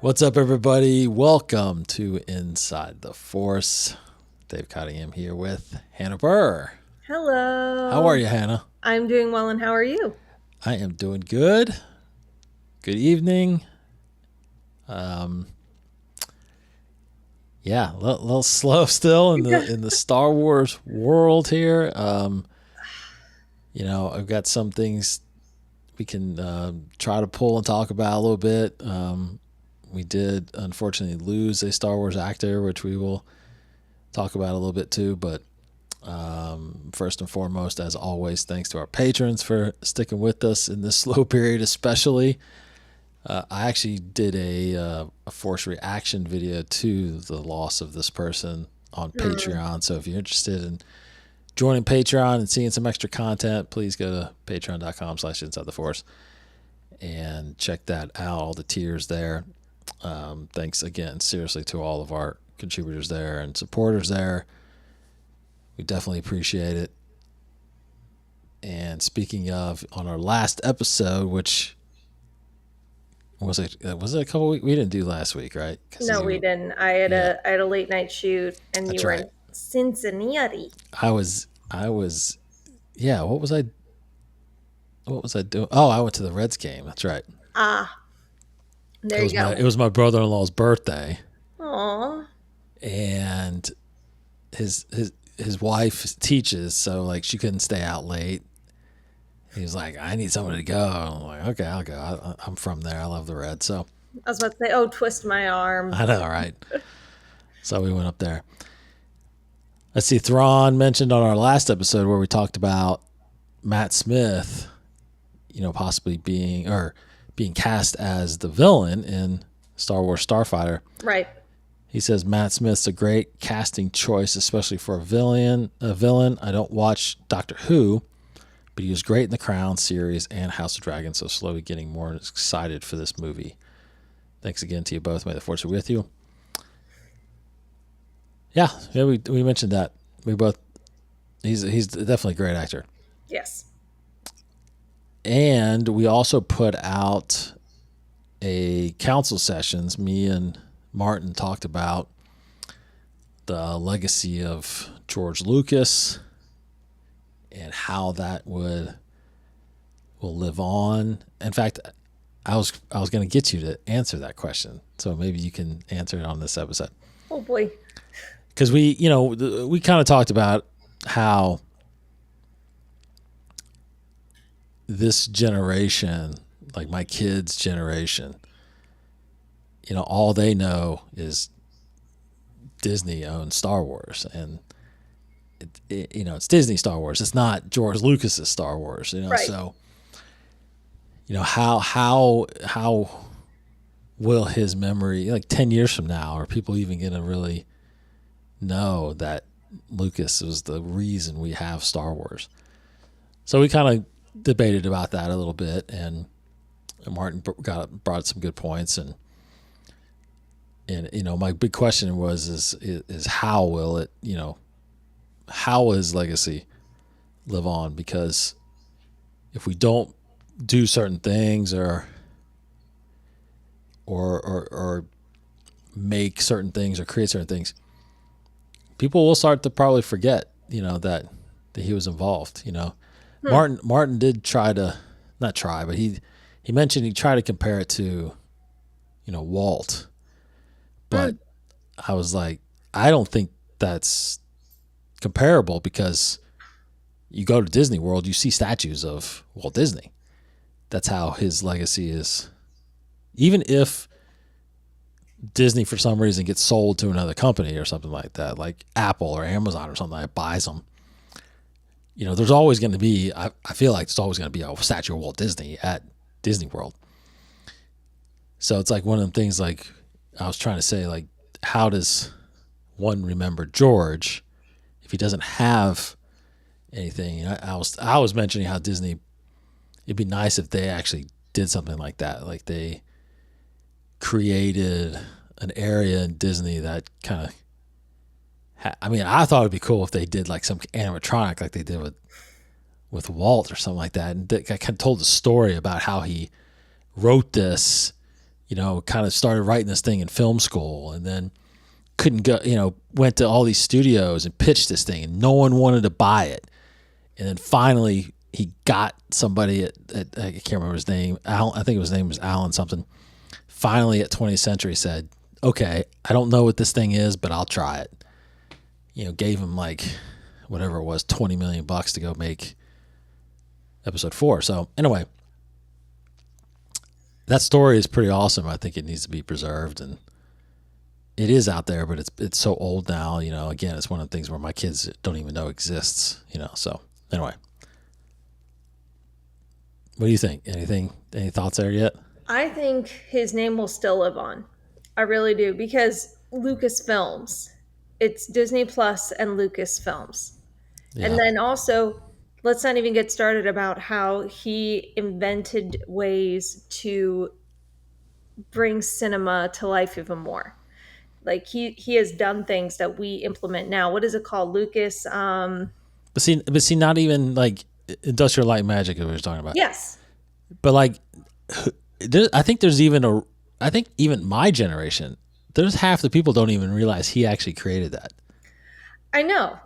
What's up, everybody? Welcome to Inside the Force. Dave Cottingham here with Hannah Burr. Hello. How are you, Hannah? I'm doing well, and how are you? I am doing good. Good evening. Yeah, a little slow still in the Star Wars world here. I've got some things we can try to pull and talk about a little bit. We did unfortunately lose a Star Wars actor, which we will talk about a little bit too. But first and foremost, as always, thanks to our patrons for sticking with us in this slow period, especially. I actually did a Force reaction video to the loss of this person on Patreon. So if you're interested in joining Patreon and seeing some extra content, please go to patreon.com/InsideTheForce and check that out. All the tiers there. Thanks again, seriously, to all of our contributors there and supporters there. We definitely appreciate it. And speaking of, on our last episode, which was it a couple weeks? We didn't do last week, right? No, we didn't. I had a late night shoot, and That's you were right. in Cincinnati. I was. Yeah. What was I doing? Oh, I went to the Reds game. That's right. There you go. It was my brother-in-law's birthday, Aw. and his wife teaches, so like she couldn't stay out late. He was like, I need somebody to go. I'm like, okay, I'll go. I'm from there. I love the Reds, so I was about to say, oh, twist my arm. I know, right? So we went up there. Let's see. Thrawn mentioned on our last episode where we talked about Matt Smith, possibly being cast as the villain in Star Wars Starfighter. Right. He says Matt Smith's a great casting choice, especially for a villain. I don't watch Doctor Who, but he was great in the Crown series and House of Dragons, so slowly getting more excited for this movie. Thanks again to you both. May the Force be with you. Yeah, we mentioned that. He's definitely a great actor. Yes. And we also put out a council sessions. Me and Martin talked about the legacy of George Lucas and how that will live on. In fact, I was going to get you to answer that question, so maybe you can answer it on this episode. Oh boy. Because we kind of talked about how this generation, like my kids' generation, all they know is Disney owns Star Wars, and it's Disney Star Wars. It's not George Lucas's Star Wars, Right. So, how will his memory, like 10 years from now, are people even going to really know that Lucas was the reason we have Star Wars? So we kind of debated about that a little bit, and Martin brought some good points, and my big question is how will it, how will his legacy live on? Because if we don't do certain things or make certain things or create certain things, people will start to probably forget, that he was involved. Martin did try to, not try, but he mentioned he tried to compare it to, Walt. But I was like, I don't think that's comparable, because you go to Disney World, you see statues of Walt Disney. That's how his legacy is. Even if Disney for some reason gets sold to another company or something like that, like Apple or Amazon or something that buys them, there's always going to be, I feel like there's always going to be a statue of Walt Disney at Disney World. So it's like one of them things, like I was trying to say, like, how does one remember George if he doesn't have anything? I was mentioning how Disney, it'd be nice if they actually did something like that. Like they created an area in Disney that kind of, I thought it'd be cool if they did like some animatronic like they did with Walt or something like that. And I kind of told the story about how he wrote this kind of started writing this thing in film school, and then couldn't go, went to all these studios and pitched this thing, and no one wanted to buy it. And then finally, he got somebody at I can't remember his name. I think his name was Alan something. Finally, at 20th Century, said, "Okay, I don't know what this thing is, but I'll try it." Gave him like whatever it was, $20 million to go make episode 4. So anyway, that story is pretty awesome. I think it needs to be preserved, and it is out there, but it's so old now. Again, it's one of the things where my kids don't even know exists. So anyway, what do you think? Any thoughts there yet? I think his name will still live on. I really do, because Lucasfilms, it's Disney Plus and Lucasfilms. Yeah. And then also, let's not even get started about how he invented ways to bring cinema to life even more. Like he has done things that we implement now. What is it called? Lucas. But see, not even like Industrial Light and Magic that we were talking about. Yes. But like, I think even my generation, there's half the people don't even realize he actually created that. I know,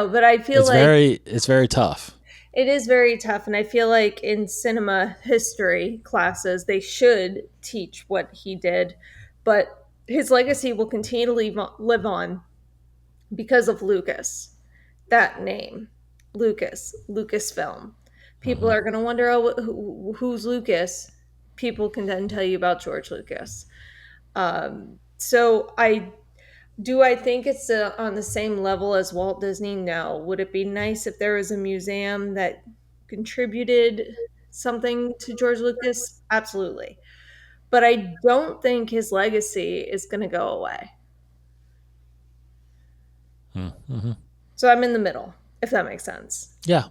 but I feel it's very tough. It is very tough, and I feel like in cinema history classes, they should teach what he did, but his legacy will continue to live on because of Lucas. That name, Lucasfilm. People are going to wonder, who's Lucas? People can then tell you about George Lucas. So I think it's on the same level as Walt Disney? No. Would it be nice if there was a museum that contributed something to George Lucas? Absolutely. But I don't think his legacy is going to go away. Mm-hmm. So I'm in the middle, if that makes sense. Yeah.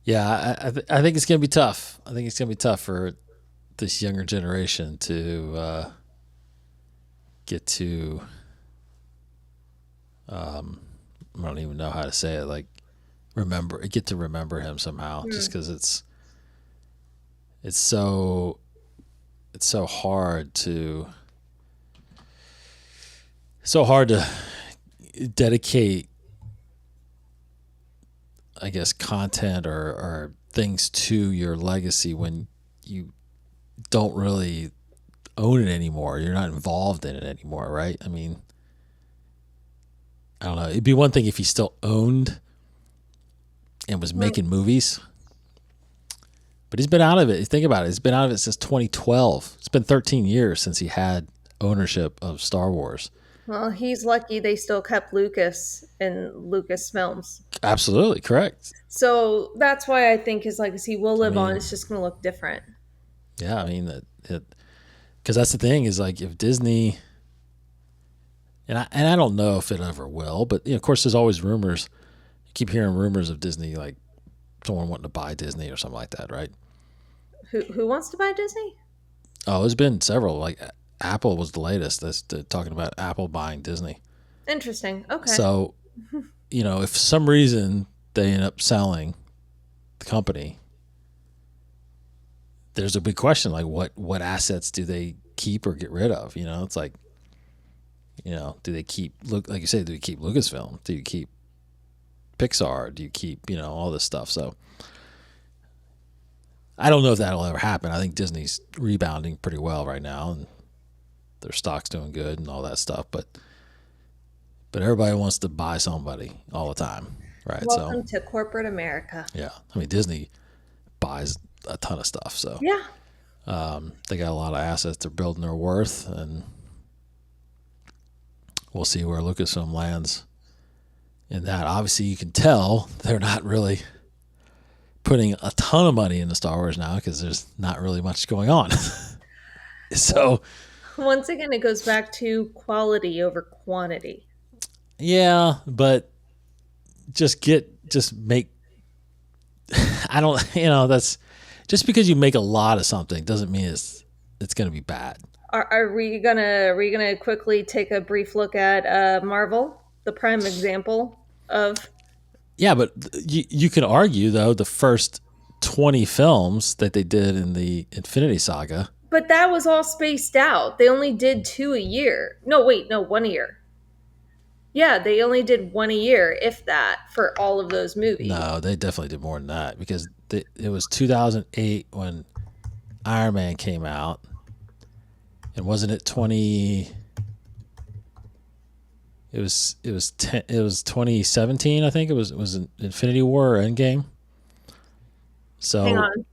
I think it's going to be tough. I think it's going to be tough for this younger generation to get to. I don't even know how to say it. Like, get to remember him somehow, just because it's so hard to dedicate, I guess, content or things to your legacy when you don't really own it anymore. You're not involved in it anymore, right? I mean, I don't know. It'd be one thing if he still owned and was making movies, but he's been out of it. Think about it. He's been out of it since 2012. It's been 13 years since he had ownership of Star Wars. Well, he's lucky they still kept Lucas in Lucasfilms. Absolutely correct. So that's why I think his legacy will live on. It's just going to look different. Yeah, I mean, because that's the thing is, like, if Disney, and I don't know if it ever will, but of course there's always rumors. You keep hearing rumors of Disney, like someone wanting to buy Disney or something like that, right? Who wants to buy Disney? Oh, there's been several. Like Apple was the latest. That's talking about Apple buying Disney. Interesting. Okay. So, if for some reason they end up selling the company, there's a big question, like what assets do they keep or get rid of? It's like, do they keep, like you say, do you keep Lucasfilm? Do you keep Pixar? Do you keep, all this stuff? So I don't know if that'll ever happen. I think Disney's rebounding pretty well right now, and their stock's doing good and all that stuff. But everybody wants to buy somebody all the time, right? Welcome to corporate America. Yeah, I mean, Disney buys a ton of stuff, so yeah, they got a lot of assets. They're building their worth, and we'll see where Lucasfilm lands in that. Obviously, you can tell they're not really putting a ton of money into Star Wars now because there's not really much going on. So once again, it goes back to quality over quantity. Yeah, but just make. I don't. That's just because you make a lot of something doesn't mean it's going to be bad. Are we gonna quickly take a brief look at Marvel, the prime example of? Yeah, but you can argue though the first 20 films that they did in the Infinity Saga But that was all spaced out. They only did 2 a year. No, wait, no, 1 a year. Yeah, they only did 1 a year, if that, for all of those movies. No, they definitely did more than that because it was 2008 when Iron Man came out, and wasn't it 20? It was 2017, I think. It was Infinity War or Endgame. So Hang on.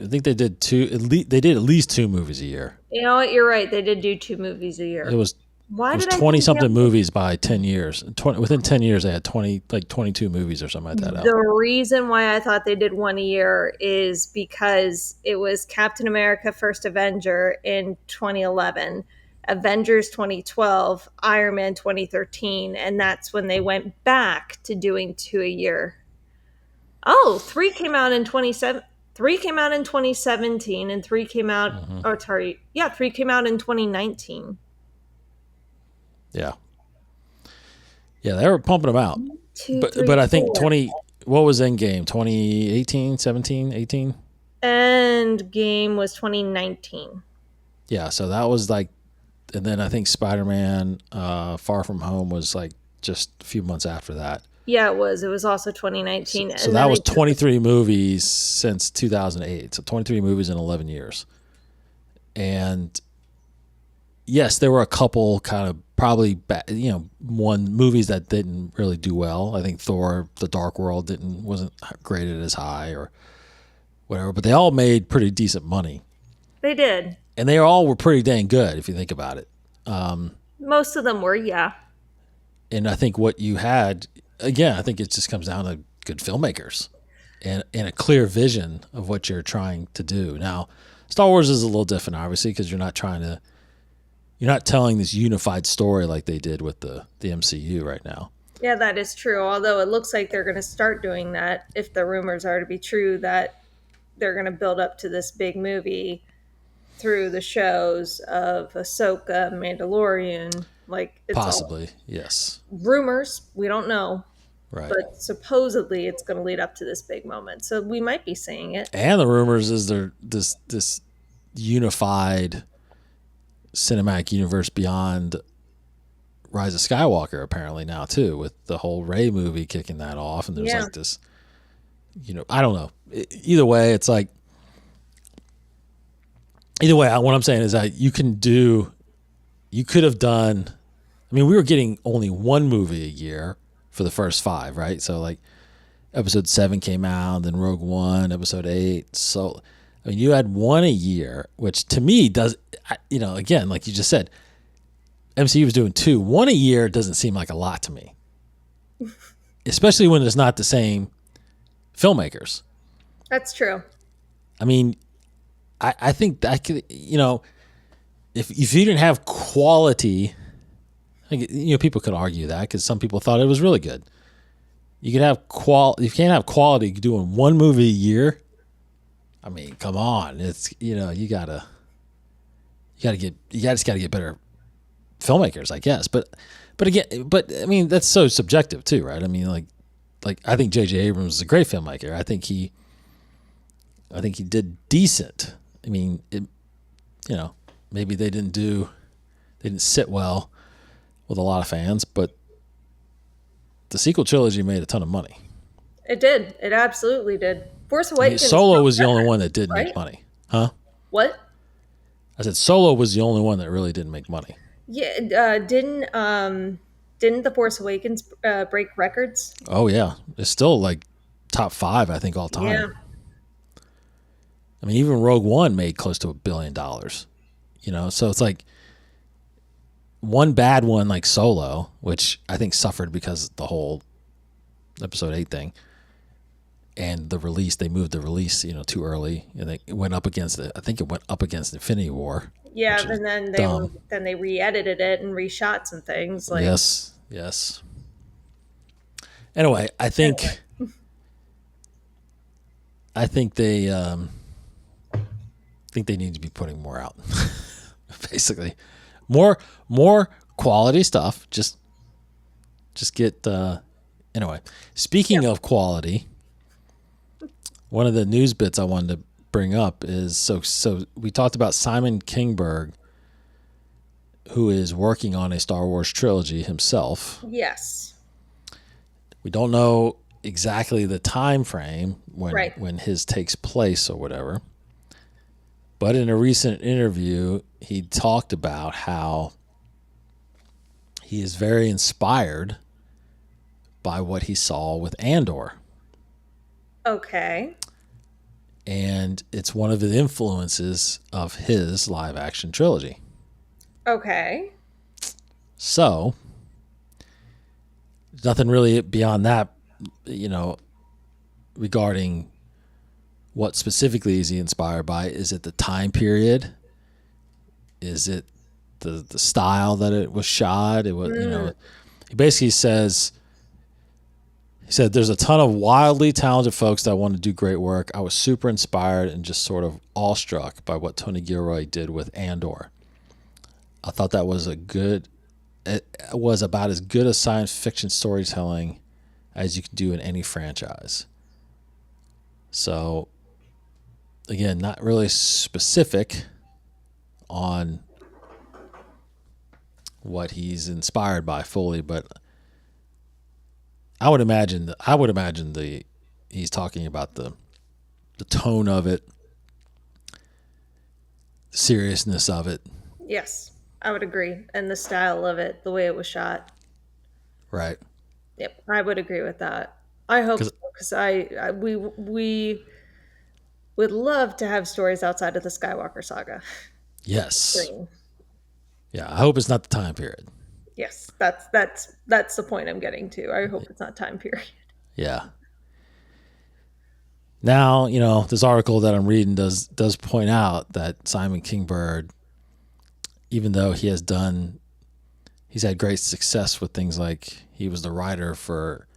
I think they did they did at least 2 movies a year. You know what? You're right. They did do 2 movies a year. It was Why it was did I 20 think that something was- movies by 10 years. Within 10 years they had 22 movies or something like that out. The reason why I thought they did 1 a year is because it was Captain America First Avenger in 2011, Avengers 2012, Iron Man 2013, and that's when they went back to doing 2 a year. Oh, 3 came out in 27 3 came out in 2017 and 3 came out or sorry, yeah, 3 came out in 2019. Yeah. Yeah, they were pumping them out. 2, But 3, but I think 4. 20 what was Endgame? 2018, 17, 18? Endgame was 2019. Yeah, so that was like, and then I think Spider-Man Far From Home was like just a few months after that. Yeah, it was. It was also 2019. So that was 23 movies since 2008. So 23 movies in 11 years. And yes, there were a couple kind of probably movies that didn't really do well. I think Thor: The Dark World wasn't graded as high or whatever, but they all made pretty decent money. They did. And they all were pretty dang good if you think about it. Most of them were, yeah. And I think what you had, again, I think it just comes down to good filmmakers and a clear vision of what you're trying to do. Now, Star Wars is a little different, obviously, because you're not telling this unified story like they did with the MCU right now. Yeah, that is true. Although it looks like they're going to start doing that if the rumors are to be true, that they're going to build up to this big movie through the shows of Ahsoka, Mandalorian. Like, it's Possibly, all yes. rumors. We don't know. Right. But supposedly it's going to lead up to this big moment. So we might be seeing it. And the rumors is there this unified cinematic universe beyond Rise of Skywalker apparently now too, with the whole Rey movie kicking that off, and there's like this, I don't know. Either way, it's like what I'm saying is that you could have done. I mean, we were getting only 1 movie a year for the first 5, right? So like Episode 7 came out, then Rogue One, Episode 8. So I mean, you had 1 a year, which to me does, again, like you just said, MCU was doing 2. 1 a year doesn't seem like a lot to me, especially when it's not the same filmmakers. That's true. I mean, I think that could, if you didn't have quality, people could argue that because some people thought it was really good. You could have you can't have quality doing 1 movie a year. I mean, come on. It's you just got to get better filmmakers, I guess. But I mean, that's so subjective too, right? I mean, like I think J.J. Abrams is a great filmmaker. I think he did decent. I mean, maybe they didn't sit well with a lot of fans, but the sequel trilogy made a ton of money. It did. It absolutely did. Force Awakens. Solo was the only one that did make money. Huh? What? I said Solo was the only one that really didn't make money. Yeah, didn't The Force Awakens break records? Oh yeah, it's still like top 5, I think, all time. Yeah. I mean, even Rogue One made close to $1 billion. So it's like one bad one like Solo, which I think suffered because of the whole Episode 8 thing. And they moved the release, too early, and it went up against Infinity War. Yeah, and then they re-edited it and reshot some things. Like, yes. Anyway, I think they need to be putting more out. Basically, more quality stuff. Just get. Anyway, speaking of quality. One of the news bits I wanted to bring up is so we talked about Simon Kinberg, who is working on a Star Wars trilogy himself. Yes. We don't know exactly the time frame Right. when his takes place or whatever. But in a recent interview, he talked about how he is very inspired by what he saw with Andor. Okay. And it's one of the influences of his live action trilogy. Okay. So, nothing really beyond that, regarding what specifically is he inspired by. Is it the time period? Is it the style that it was shot? It was, he basically says, he said, there's a ton of wildly talented folks that want to do great work. I was super inspired and just sort of awestruck by what Tony Gilroy did with Andor. I thought that was it was about as good a science fiction storytelling as you can do in any franchise. So, again, not really specific on what he's inspired by fully, but I would imagine he's talking about the tone of it, the seriousness of it. Yes, I would agree. And the style of it, the way it was shot. Right. Yep, I would agree with that. I hope so, because we would love to have stories outside of the Skywalker saga. Yes. Green. Yeah, I hope it's not the time period. Yes, that's the point I'm getting to. I hope it's not time period. Yeah. Now, this article that I'm reading does point out that Simon Kinberg, even though he's had great success with things like he was the writer for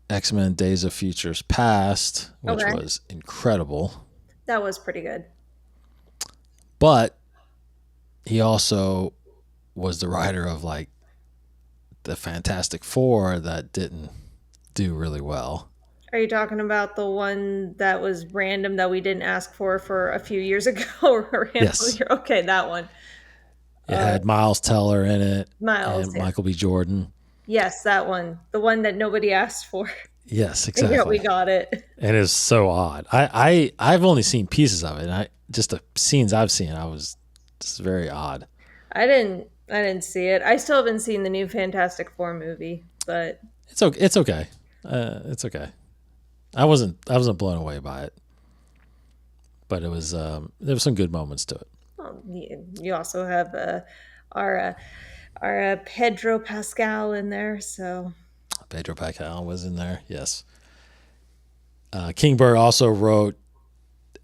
X-Men Days of Futures Past, which was incredible. That was pretty good. But he also was the writer of like the Fantastic Four that didn't do really well. Are you talking about the one that was random that we didn't ask for a few years ago? Or yes. Okay, that one. It had Miles Teller in it. Miles. And Michael B. Jordan. Yes, that one. The one that nobody asked for. Yes, exactly. Yeah, we got it. It is so odd. I've only seen pieces of it, and just the scenes I've seen, I was just very odd. I didn't see it. I still haven't seen the new Fantastic Four movie, but it's okay. It's okay. It's okay. I wasn't blown away by it, but it was there were some good moments to it. Well, you also have our Pedro Pascal in there, so Pedro Pascal was in there. Yes. Kinberg also wrote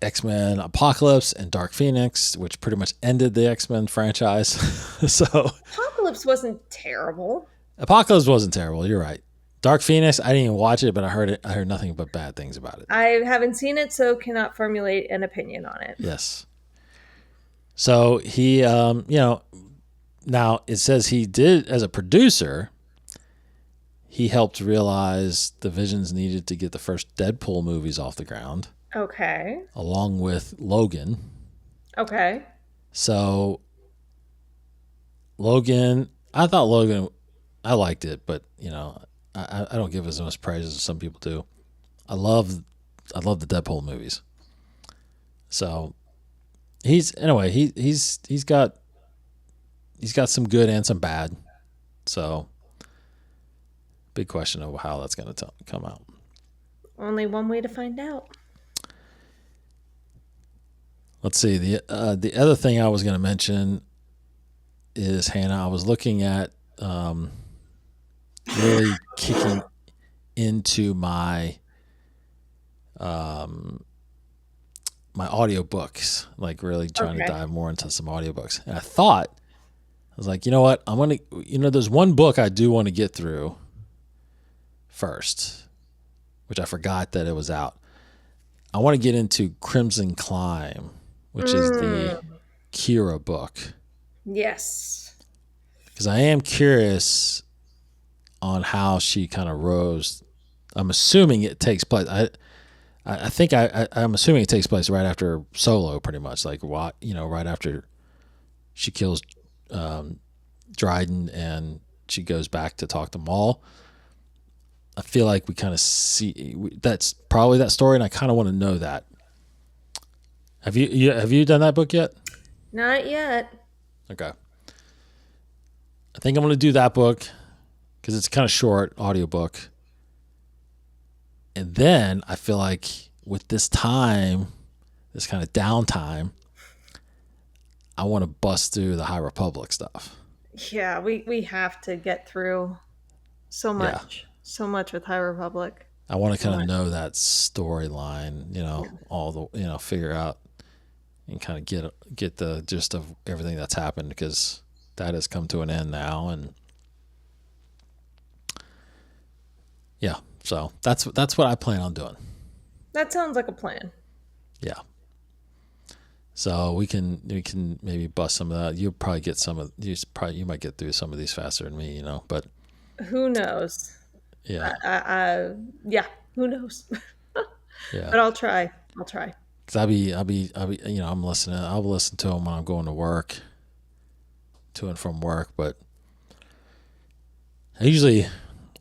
X-Men Apocalypse and Dark Phoenix, which pretty much ended the X-Men franchise. So Apocalypse wasn't terrible. Apocalypse wasn't terrible. You're right. Dark Phoenix, I didn't even watch it, but I heard nothing but bad things about it. I haven't seen it, so cannot formulate an opinion on it. Yes. So he, now it says he did, as a producer, he helped realize the visions needed to get the first Deadpool movies off the ground. Okay. Along with Logan. Okay. So Logan, I liked it, but I don't give it as much praise as some people do. I love the Deadpool movies. So he's got some good and some bad. So big question of how that's going to come out. Only one way to find out. Let's see. The other thing I was going to mention is, Hannah, I was looking at really kicking into my my audiobooks, like really trying to dive more into some audiobooks. And I was like, you know what? I'm going to, there's one book I do want to get through first, which I forgot that it was out. I want to get into Crimson Climb, which is the Kira book. Yes. Because I am curious on how she kind of rose. I'm assuming it takes place. I I think I'm assuming it takes place right after Solo, pretty much. Like, right after she kills Dryden and she goes back to talk to Maul. I feel like we kind of see that's probably that story, and I kind of want to know that. Have you done that book yet? Not yet. Okay. I think I'm going to do that book because it's kind of short, audiobook. And then I feel like with this time, this kind of downtime, I want to bust through the High Republic stuff. Yeah, we have to get through so much. Yeah. So much with High Republic. I want to kind of know that storyline, all the, figure out and kind of get the gist of everything that's happened, because that has come to an end now. And yeah, so that's what I plan on doing. That sounds like a plan. Yeah. So we can maybe bust some of that. You'll probably get you might get through some of these faster than me, but who knows? Yeah. Yeah, who knows? Yeah. But I'll try. Cause I'll be, I'm listening. I'll listen to them when I'm going to work, to and from work. But I usually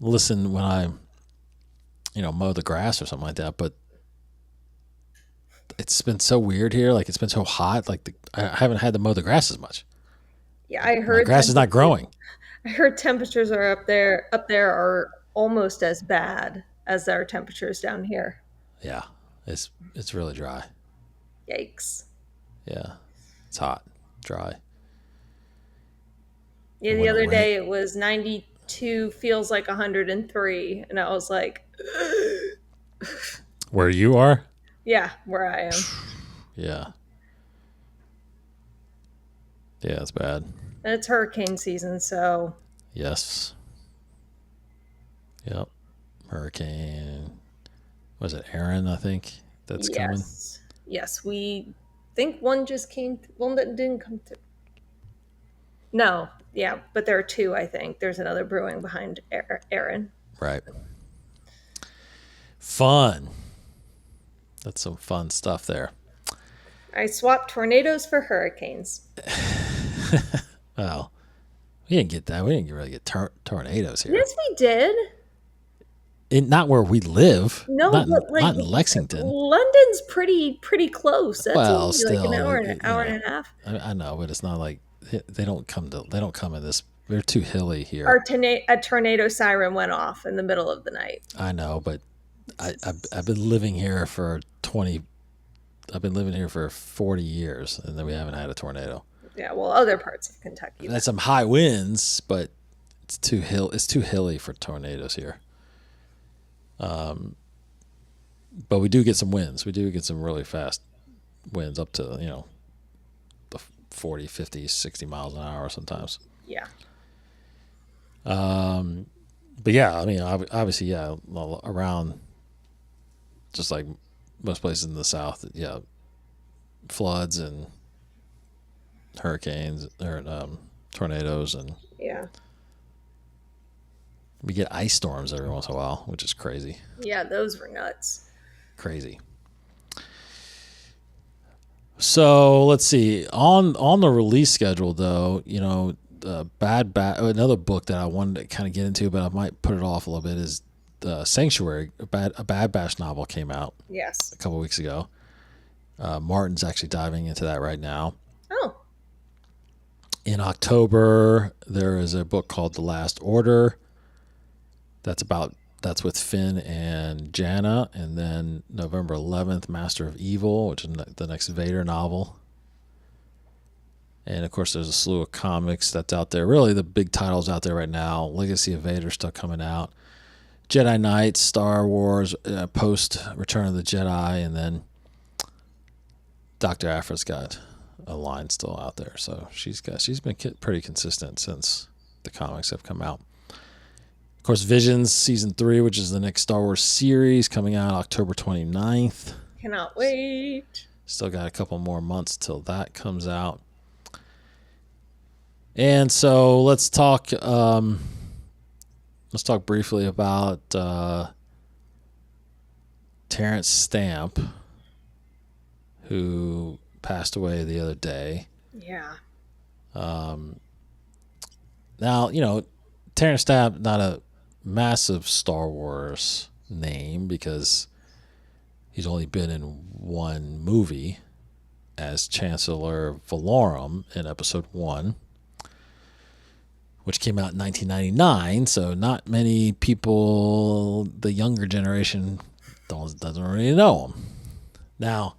listen when I, mow the grass or something like that. But it's been so weird here. Like, it's been so hot. Like, I haven't had to mow the grass as much. Yeah, I heard the grass is not growing. I heard temperatures are up there are almost as bad as our temperatures down here. Yeah, it's really dry. Yikes. Yeah, it's hot, dry. Yeah, the other day it was 92, feels like 103, and I was like, where you are? Yeah, where I am. Yeah. Yeah, it's bad. And it's hurricane season, so. Yes. Yep. Hurricane. Was it Aaron, I think, that's coming? Yes, we think one just came. One that didn't come through. No, yeah, but there are two, I think. There's another brewing behind Aaron. Right. Fun. That's some fun stuff there. I swapped tornadoes for hurricanes. Well, we didn't get that. We didn't really get tornadoes here. Yes, we did. Not where we live. No, not not in Lexington. London's pretty close. That's well, still like an hour and a half. I know, but it's not like they don't come in this. They're too hilly here. A tornado siren went off in the middle of the night. I know, but I've been living here for 40 years, and then we haven't had a tornado. Yeah, well, other parts of Kentucky. That's some high winds, but it's too hilly for tornadoes here. But we do get some winds. We do get some really fast winds up to, the 40, 50, 60 miles an hour sometimes. Yeah. But yeah, I mean, obviously, yeah, around, just like most places in the South, yeah, floods and hurricanes or tornadoes, and yeah, we get ice storms every once in a while, which is crazy. Yeah, those were nuts. Crazy. So let's see, on the release schedule though, another book that I wanted to kind of get into, but I might put it off a little bit, is the Sanctuary. A Bad Batch novel came out. Yes. A couple weeks ago. Martin's actually diving into that right now. Oh. In October, there is a book called The Last Order. That's with Finn and Janna. And then November 11th, Master of Evil, which is the next Vader novel. And of course, there's a slew of comics that's out there. Really, the big titles out there right now: Legacy of Vader stuff coming out, Jedi Knights, Star Wars, post Return of the Jedi, and then Dr. Aphra's got a line still out there. So she's been pretty consistent since the comics have come out. Of course, Visions Season 3, which is the next Star Wars series, coming out October 29th. Cannot wait. Still got a couple more months till that comes out. And so let's talk briefly about Terence Stamp, who passed away the other day. Yeah. Now, Terence Stamp, not a massive Star Wars name because he's only been in one movie as Chancellor Valorum in Episode 1, which came out in 1999. So not many people, the younger generation, doesn't really know him. Now,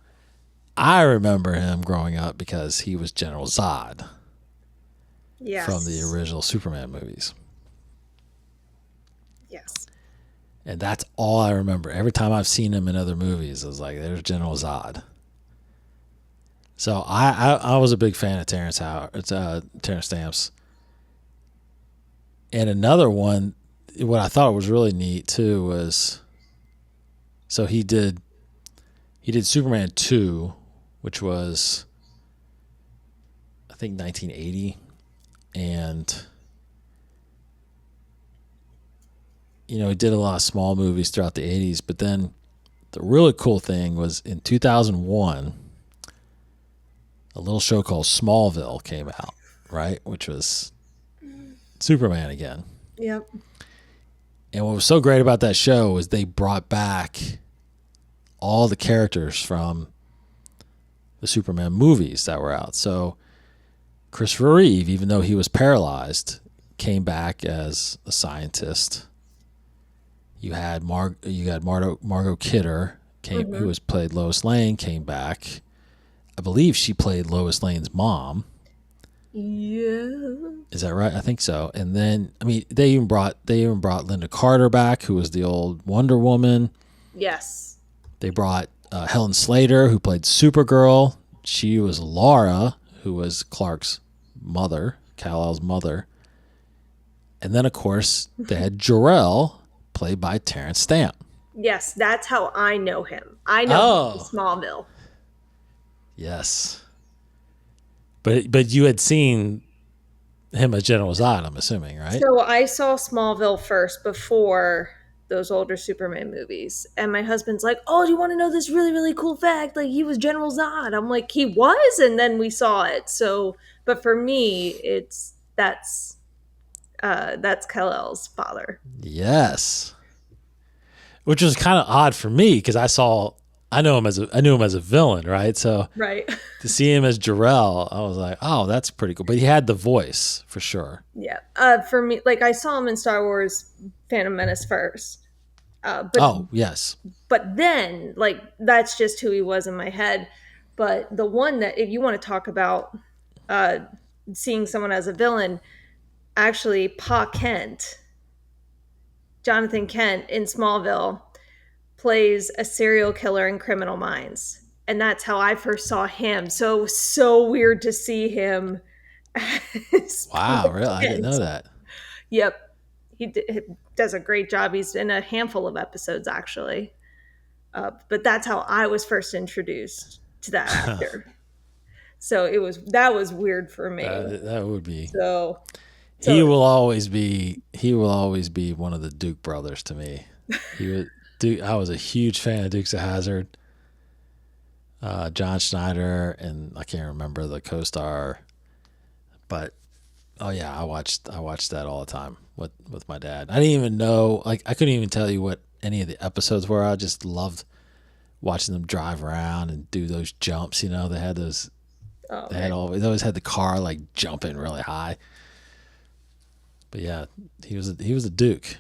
I remember him growing up because he was General Zod. Yes. From the original Superman movies. Yes. And that's all I remember. Every time I've seen him in other movies, I was like, there's General Zod. So I was a big fan of Terence Stamp's. And another one, what I thought was really neat too was, so he did Superman 2, which was, I think, 1980. And, he did a lot of small movies throughout the 80s. But then the really cool thing was in 2001, a little show called Smallville came out, right? Which was Superman again. Yep. And what was so great about that show was they brought back all the characters from the Superman movies that were out. So Christopher Reeve, even though he was paralyzed, came back as a scientist. You had Margot Kidder, who was played Lois Lane, came back. I believe she played Lois Lane's mom. Yeah. Is that right? I think so. And then, they even brought Linda Carter back, who was the old Wonder Woman. Yes. They brought Helen Slater, who played Supergirl. She was Laura, who was Clark's mother, Kal-El's mother. And then, of course, they had Jor-El, played by Terence Stamp. Yes, that's how I know him. I know him from Smallville. Yes. But you had seen him as General Zod, I'm assuming, right? So I saw Smallville first before those older Superman movies. And my husband's like, oh, do you want to know this really, really cool fact? Like, he was General Zod. I'm like, he was? And then we saw it. So, but for me, that's Kal-El's father. Yes. Which was kind of odd for me because I knew him as a villain, right? So right. To see him as Jor-El, I was like, oh, that's pretty cool. But he had the voice for sure. Yeah. For me, like, I saw him in Star Wars Phantom Menace first. Yes. But then, like, that's just who he was in my head. But the one that, if you want to talk about seeing someone as a villain, actually, Jonathan Kent in Smallville, plays a serial killer in Criminal Minds. And that's how I first saw him. So it was so weird to see him. Wow, really? I didn't know that. Yep. He does a great job. He's in a handful of episodes, actually. But that's how I was first introduced to that actor. So that was weird for me. That would be. So he will always be one of the Duke brothers to me. I was a huge fan of Dukes of Hazzard. John Schneider, and I can't remember the co-star, but oh yeah, I watched that all the time with my dad. I didn't even know, like, I couldn't even tell you what any of the episodes were. I just loved watching them drive around and do those jumps. They had those. They always had the car like jumping really high. But yeah, he was a Duke.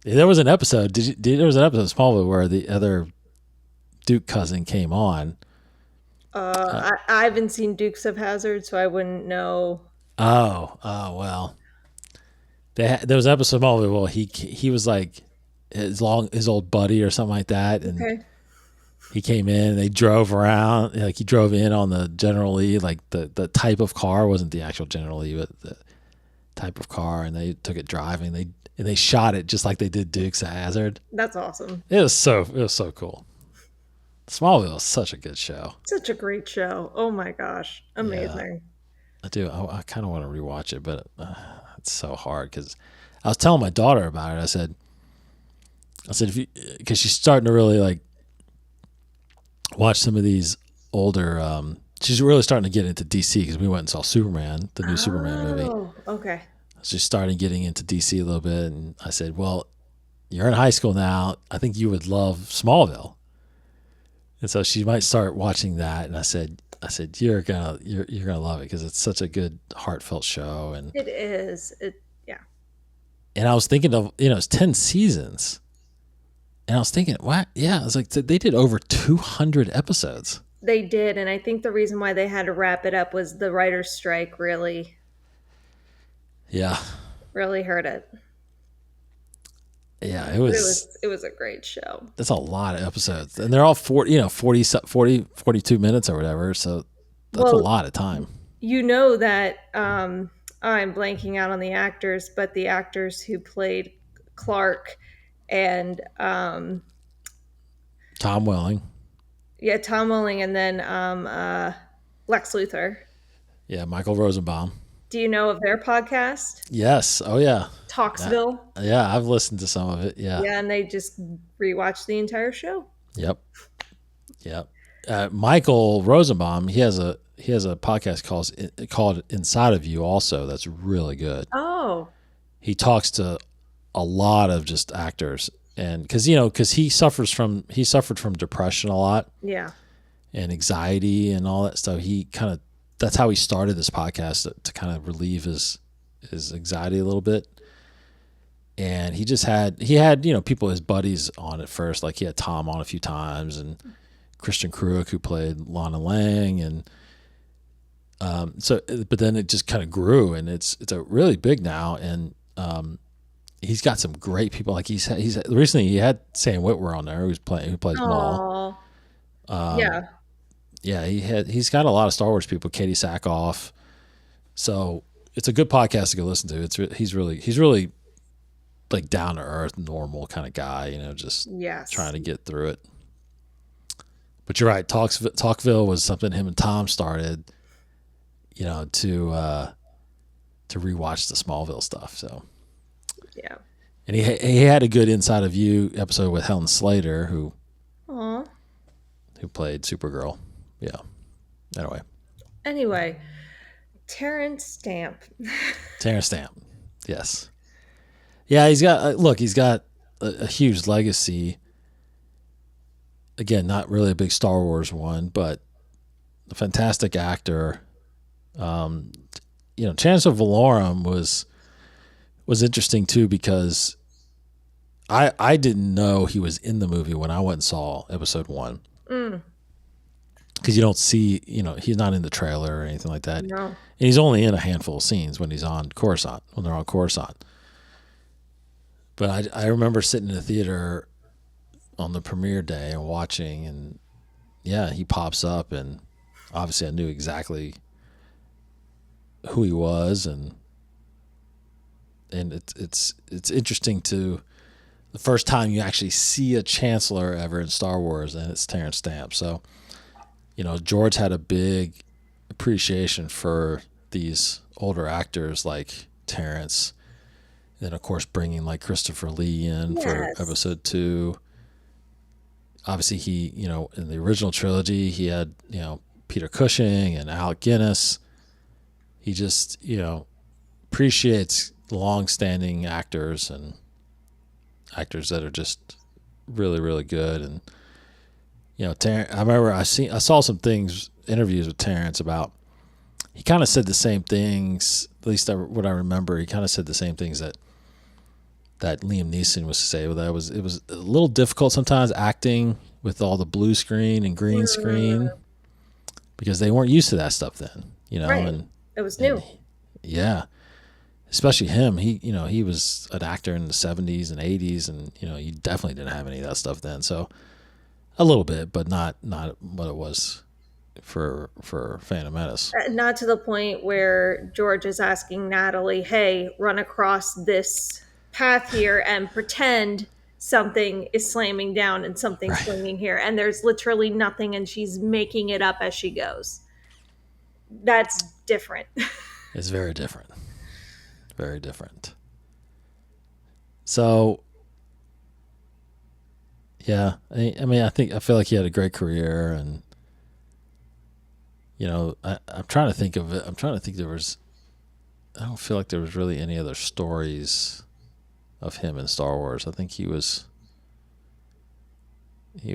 There was an episode. There was an episode of Smallville where the other Duke cousin came on. I haven't seen Dukes of Hazzard, so I wouldn't know. Oh well. There was an episode of Smallville. Well, he was like his old buddy or something like that, and okay. He came in. And they drove around. Like, he drove in on the General Lee. Like, the type of car wasn't the actual General Lee, but the type of car, and they took it driving. They shot it just like they did Dukes of Hazzard. That's awesome. It was so cool. Smallville is such a good show. Such a great show. Oh my gosh. Amazing. Yeah, I do. I kind of want to rewatch it, but it's so hard because I was telling my daughter about it. I said, because she's starting to really like watch some of these older. She's really starting to get into DC because we went and saw Superman, the new Superman movie. Oh, okay. She's starting getting into DC a little bit, and I said, "Well, you're in high school now. I think you would love Smallville." And so she might start watching that. And I said, you're gonna love it because it's such a good, heartfelt show. And It is. Yeah. And I was thinking of, it's 10 seasons. And I was thinking, what? Yeah, I was like, they did over 200 episodes. They did, and I think the reason why they had to wrap it up was the writer's strike really hurt it. Yeah, it was a great show. That's a lot of episodes. And they're all 40, 42 minutes or whatever. So that's a lot of time. You know that I'm blanking out on the actors, but the actors who played Clark and Tom Welling. Yeah, Tom Welling, and then Lex Luthor. Yeah, Michael Rosenbaum. Do you know of their podcast? Yes. Oh, yeah. Talksville. Yeah, I've listened to some of it. Yeah. Yeah, and they just rewatched the entire show. Yep. Michael Rosenbaum, he has a podcast called Inside of You also. That's really good. Oh. He talks to a lot of just actors, and because he suffered from depression a lot. Yeah. And anxiety and all that stuff. That's how he started this podcast to kind of relieve his anxiety a little bit. And he had people, his buddies on at first, like he had Tom on a few times and Christian Kruk, who played Lana Lang, and but then it just kind of grew, and it's a really big now, and he's got some great people. Like he's recently he had Sam Witwer on there, who plays Maul. Yeah. Yeah, he's got a lot of Star Wars people, Katie Sackhoff. So it's a good podcast to go listen to. He's really like down to earth, normal kind of guy, just trying to get through it. But you're right, Talkville was something him and Tom started, to rewatch the Smallville stuff. So yeah, and he had a good Inside of You episode with Helen Slater, who played Supergirl. Yeah. Anyway, Terence Stamp. Terence Stamp. Yes. Yeah, he's got a huge legacy. Again, not really a big Star Wars one, but a fantastic actor. Chancellor Valorum was interesting too, because I didn't know he was in the movie when I went and saw episode 1. Because you don't see, he's not in the trailer or anything like that. No. And he's only in a handful of scenes when they're on Coruscant. But I remember sitting in the theater on the premiere day and watching, and yeah, he pops up, and obviously I knew exactly who he was, and it's interesting to the first time you actually see a Chancellor ever in Star Wars, and it's Terence Stamp. So, George had a big appreciation for these older actors like Terence. Then, of course, bringing like Christopher Lee in for episode 2. Obviously, he, in the original trilogy, he had, Peter Cushing and Alec Guinness. He just, appreciates long-standing actors and actors that are just really, really good. And, I remember I saw some interviews with Terence about, he kind of said the same things, at least what I remember, he kind of said the same things that Liam Neeson was to say. It was a little difficult sometimes acting with all the blue screen and green screen, because they weren't used to that stuff then, Right. And it was new. Yeah. Especially him. He was an actor in the 70s and 80s, and, you definitely didn't have any of that stuff then. So a little bit, but not what it was for Phantom Menace. Not to the point where George is asking Natalie, hey, run across this path here and pretend something is slamming down and something's swinging here, and there's literally nothing, and she's making it up as she goes. That's different. It's very different. Very different. So Yeah, I mean, I feel like he had a great career, and I'm trying to think of it. I'm trying to think there was. I don't feel like there was really any other stories of him in Star Wars. I think he was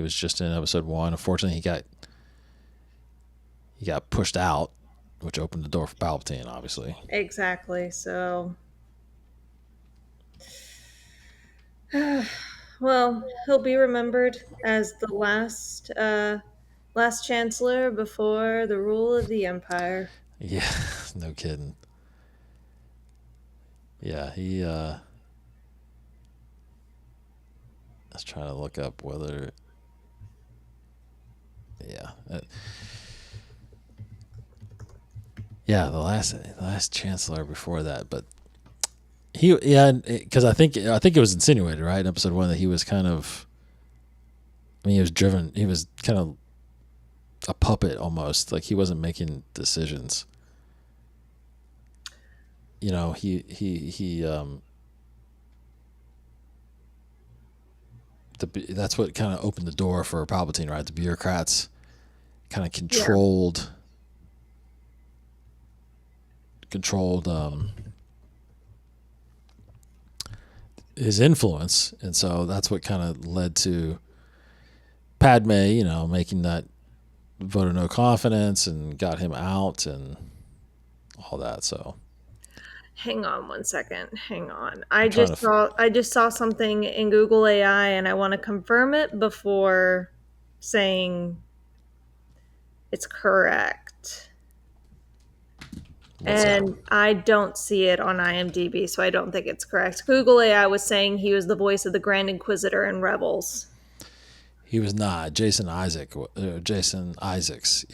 just in episode one. Unfortunately, he got pushed out, which opened the door for Palpatine, obviously. Exactly. So, well, he'll be remembered as the last chancellor before the rule of the Empire. Yeah, no kidding. Yeah, I was trying to look up whether. Yeah, yeah, the last chancellor before that, but because I think it was insinuated, right, in episode one, that he was kind of. I mean, he was kind of a puppet almost, like he wasn't making decisions. That's what kind of opened the door for Palpatine, right? The bureaucrats kind of Yeah. controlled his influence, and so that's what kind of led to Padme, making that vote of no confidence and got him out and all that. So Hang on one second. Hang on. I'm trying to. I just saw something in Google AI and I want to confirm it before saying it's correct. What's that? And I don't see it on IMDb, so I don't think it's correct. Google AI was saying he was the voice of the Grand Inquisitor in Rebels. He was not. Jason Isaacs,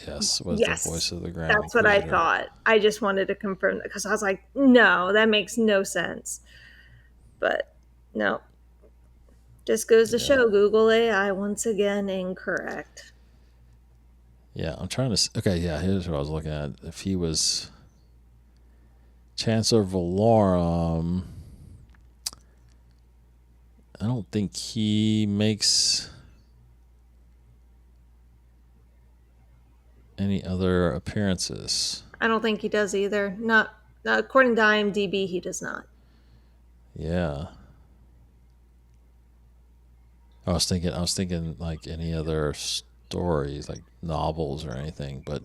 yes, was the Yes, voice of the Grand that's what I Inquisitor. thought. I just wanted to confirm that because I was like, no, that makes no sense. But no, just goes to Yeah. show Google AI once again incorrect. Yeah, I'm trying to. Okay, yeah, here's what I was looking at. If he was Chancellor Valorum, I don't think he makes any other appearances. I don't think he does either. Not according to IMDb, he does not. Yeah. I was thinking like any other stories, like novels or anything, but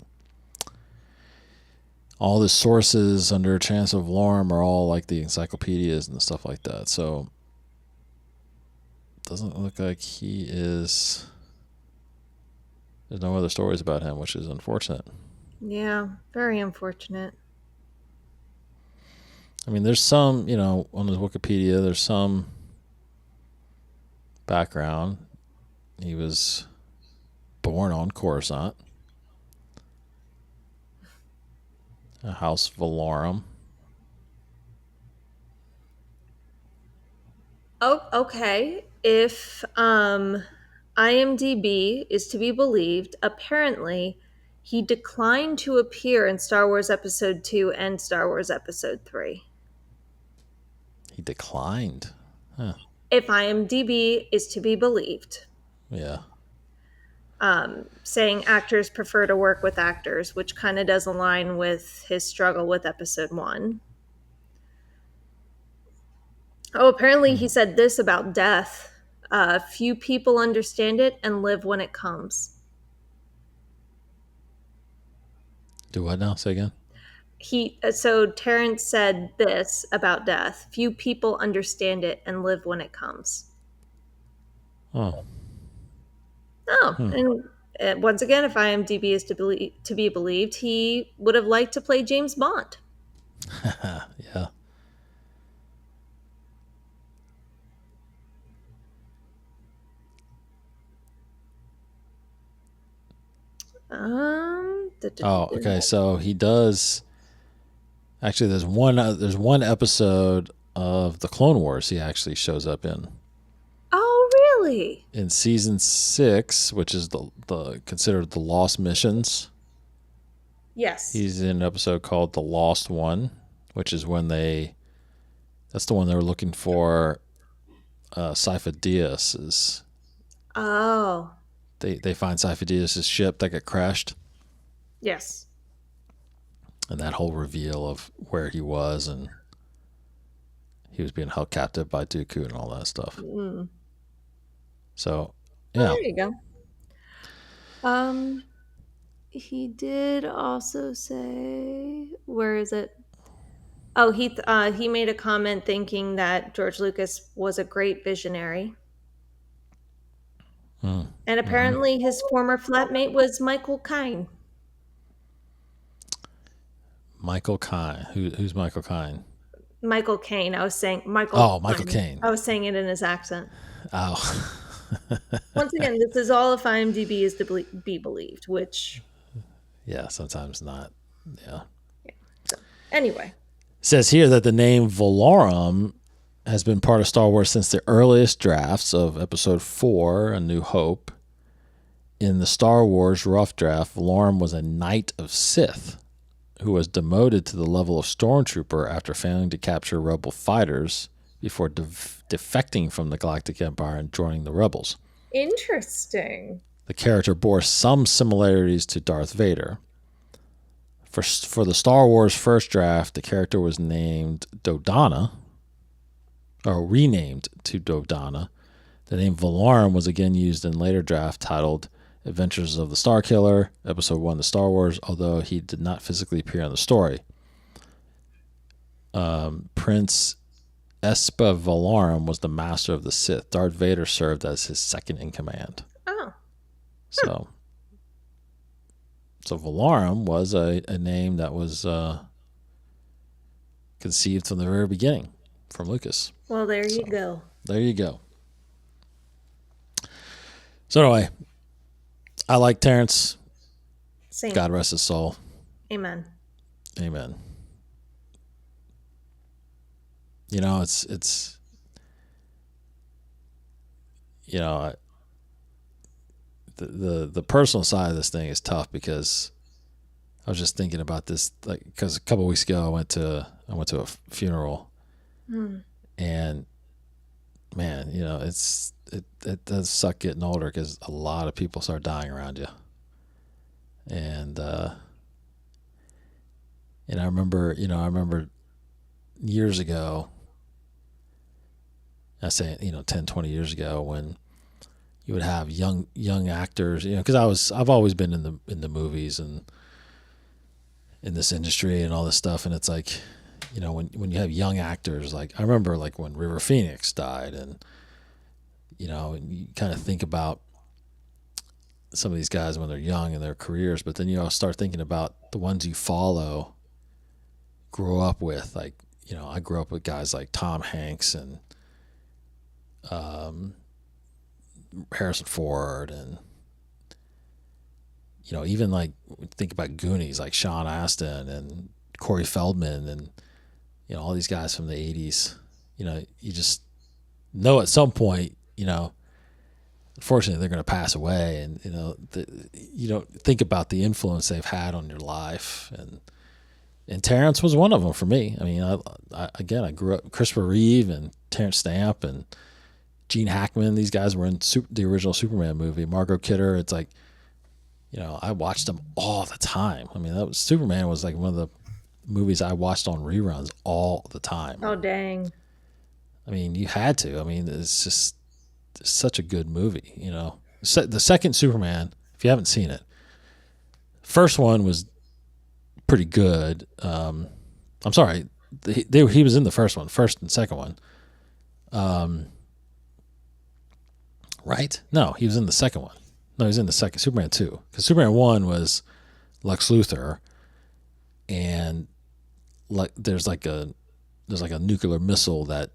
all the sources under Chancellor Valorum are all like the encyclopedias and stuff like that. So it doesn't look like he is. There's no other stories about him, which is unfortunate. Yeah, very unfortunate. I mean, there's some, on his Wikipedia, there's some background. He was born on Coruscant, a House Valorum. Oh, okay. If IMDb is to be believed, apparently he declined to appear in Star Wars Episode 2 and Star Wars Episode 3. He declined. Huh. If IMDb is to be believed, Yeah. saying actors prefer to work with actors, which kind of does align with his struggle with Episode 1. Oh, apparently he said this about death. Few people understand it and live when it comes. Do what now? Say again. So Terence said this about death. Few people understand it and live when it comes. Oh. Oh, Hmm. and once again, if IMDb is to be believed, he would have liked to play James Bond. Yeah. Oh, okay. So he does. Actually, there's one episode of the Clone Wars he actually shows up Oh, really? in season 6, which is the considered the Lost Missions. Yes. He's in an episode called The Lost One, which is when that's the one they were looking for Sifo Dyas's Oh, They find Sifo-Dyas' ship that got crashed, yes. and that whole reveal of where he was, and he was being held captive by Dooku and all that stuff. Mm. So, Oh, yeah. there you go. He did also say, where is it? Oh, he made a comment thinking that George Lucas was a great visionary, and Mm-hmm. apparently his former flatmate was Michael Caine. Michael Caine. Who's Michael Caine? Michael Caine. I was saying Michael Oh, Michael Caine. Caine. I was saying it in his accent. Oh. Once again, this is all if IMDb is to be believed, which, Yeah, sometimes not. Yeah. yeah. So, anyway. It says here that the name Valorum has been part of Star Wars since the earliest drafts of Episode 4, A New Hope. In the Star Wars rough draft, Valorum was a Knight of Sith who was demoted to the level of Stormtrooper after failing to capture Rebel fighters before defecting from the Galactic Empire and joining the Rebels. Interesting. The character bore some similarities to Darth Vader. For the Star Wars first draft, the character was named Dodonna, or renamed to Dodonna. The name Valorum was again used in later draft titled Adventures of the Starkiller, Episode 1 of Star Wars, although he did not physically appear in the story. Prince Espa Valorum was the master of the Sith. Darth Vader served as his second in command. Oh. So Valorum was a name that was conceived from the very beginning from Lucas. Well, there you go. There you go. So anyway, I like Terrence. Same. God rest his soul. Amen. Amen. You know, it's you know, the personal side of this thing is tough because I was just thinking about this, like, because a couple of weeks ago I went to a funeral, and man, you know, it does suck getting older because a lot of people start dying around you, and I remember years ago, I say 10, 20 years ago, when you would have young actors, because I've always been in the movies and in this industry and all this stuff, and it's like, when you have young actors, like I remember like when River Phoenix died, and and you kind of think about some of these guys when they're young in their careers, but then you start thinking about the ones you follow, grow up with, like I grew up with guys like Tom Hanks and Harrison Ford, and even like think about Goonies, like Sean Astin and Corey Feldman, and all these guys from the 80s. You just know at some point, unfortunately they're going to pass away, and you don't think about the influence they've had on your life, and Terrence was one of them for me. I mean, I grew up Christopher Reeve and Terence Stamp and Gene Hackman. These guys were in the original Superman movie. Margot Kidder. It's like, I watched them all the time. I mean, Superman was like one of the movies I watched on reruns all the time. Oh, dang. I mean, you had to. I mean, it's such a good movie. The second Superman, if you haven't seen it, first one was pretty good. I'm sorry, he was in the first and second one. Right? No, he was in the second one. No, he was in the second, Superman 2. Because Superman 1 was Lex Luthor, and like there's like a nuclear missile that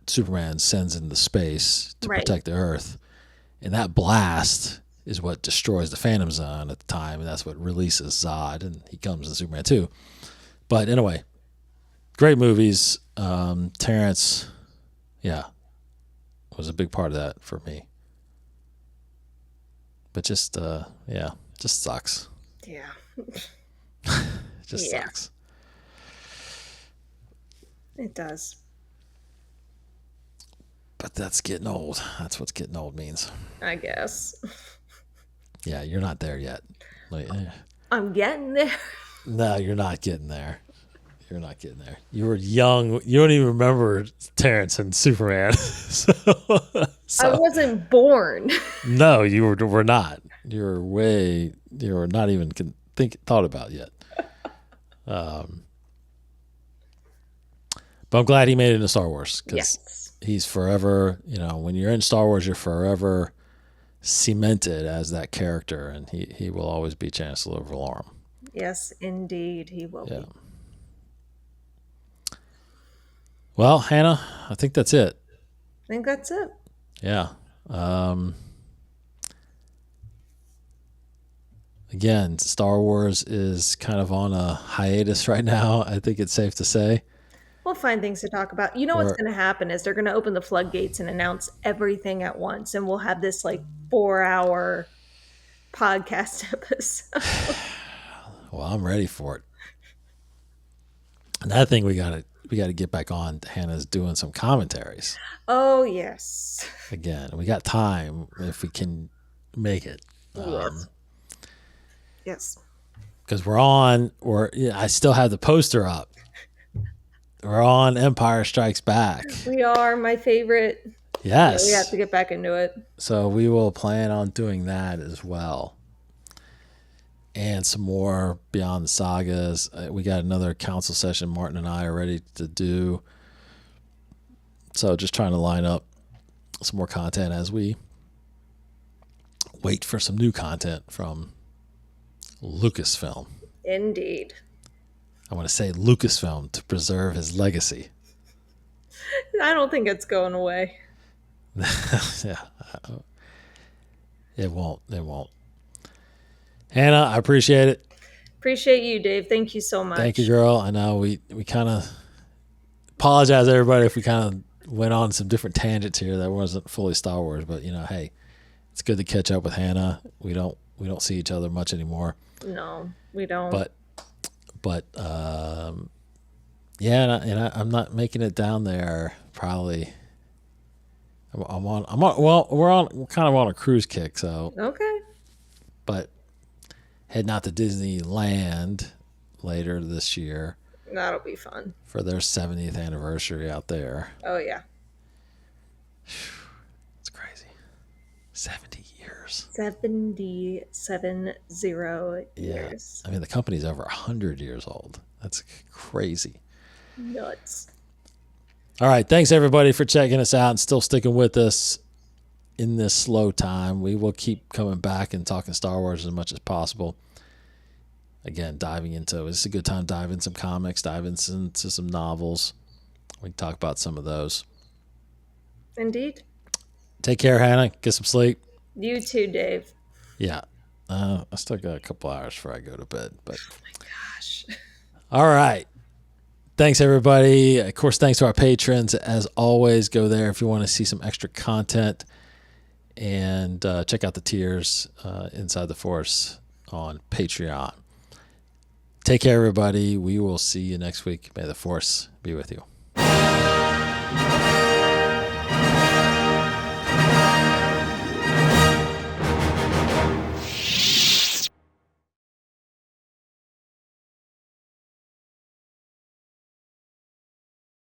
Superman sends into space to protect the Earth, and that blast is what destroys the Phantom Zone at the time, and that's what releases Zod, and he comes in Superman 2. But anyway, great movies. Terrence, was a big part of that for me. But just just sucks. Yeah. Just sucks. It does. But that's getting old. That's what getting old means. I guess. Yeah, you're not there yet. Like, I'm getting there. no, you're not getting there. You're not getting there. You were young. You don't even remember Terrence and Superman. so, I wasn't born. no, you were not. You were not even thought about yet. But I'm glad he made it into Star Wars because he's forever, when you're in Star Wars, you're forever cemented as that character, and he will always be Chancellor Valorum. Yes, indeed, he will be. Well, Hannah, I think that's it. I think that's it. Yeah. Again, Star Wars is kind of on a hiatus right now. I think it's safe to say. We'll find things to talk about. You know what's going to happen is they're going to open the floodgates and announce everything at once, and we'll have this 4-hour podcast episode. Well, I'm ready for it. Another thing we got to get back on. Hannah's doing some commentaries. Oh yes. Again, we got time if we can make it. Yes. Because I still have the poster up. We're on Empire Strikes Back. We are my favorite. Yes. Yeah, we have to get back into it. So we will plan on doing that as well. And some more Beyond the Sagas. We got another council session Martin and I are ready to do. So just trying to line up some more content as we wait for some new content from Lucasfilm. Indeed. I want to say Lucasfilm to preserve his legacy. I don't think it's going away. Yeah. It won't. Hannah, I appreciate it. Appreciate you, Dave. Thank you so much. Thank you, girl. I know we kind of apologize, everybody, if we kind of went on some different tangents here that wasn't fully Star Wars. But hey, it's good to catch up with Hannah. We don't see each other much anymore. No, we don't. But yeah, and I'm not making it down there. Probably. We're kind of on a cruise kick. So okay. But heading out to Disneyland later this year. That'll be fun for their 70th anniversary out there. Oh yeah. It's crazy. 70 years. 70 years. Yeah. I mean, the company's over 100 years old. That's crazy. Nuts. All right. Thanks, everybody, for checking us out and still sticking with us in this slow time. We will keep coming back and talking Star Wars as much as possible. Again, it's a good time to dive in some comics, dive into some novels. We can talk about some of those. Indeed. Take care, Hannah. Get some sleep. You too, Dave. Yeah. I still got a couple hours before I go to bed. But oh my gosh. All right. Thanks, everybody. Of course, thanks to our patrons. As always, go there if you want to see some extra content. And check out the tiers Inside the Force on Patreon. Take care, everybody. We will see you next week. May the Force be with you.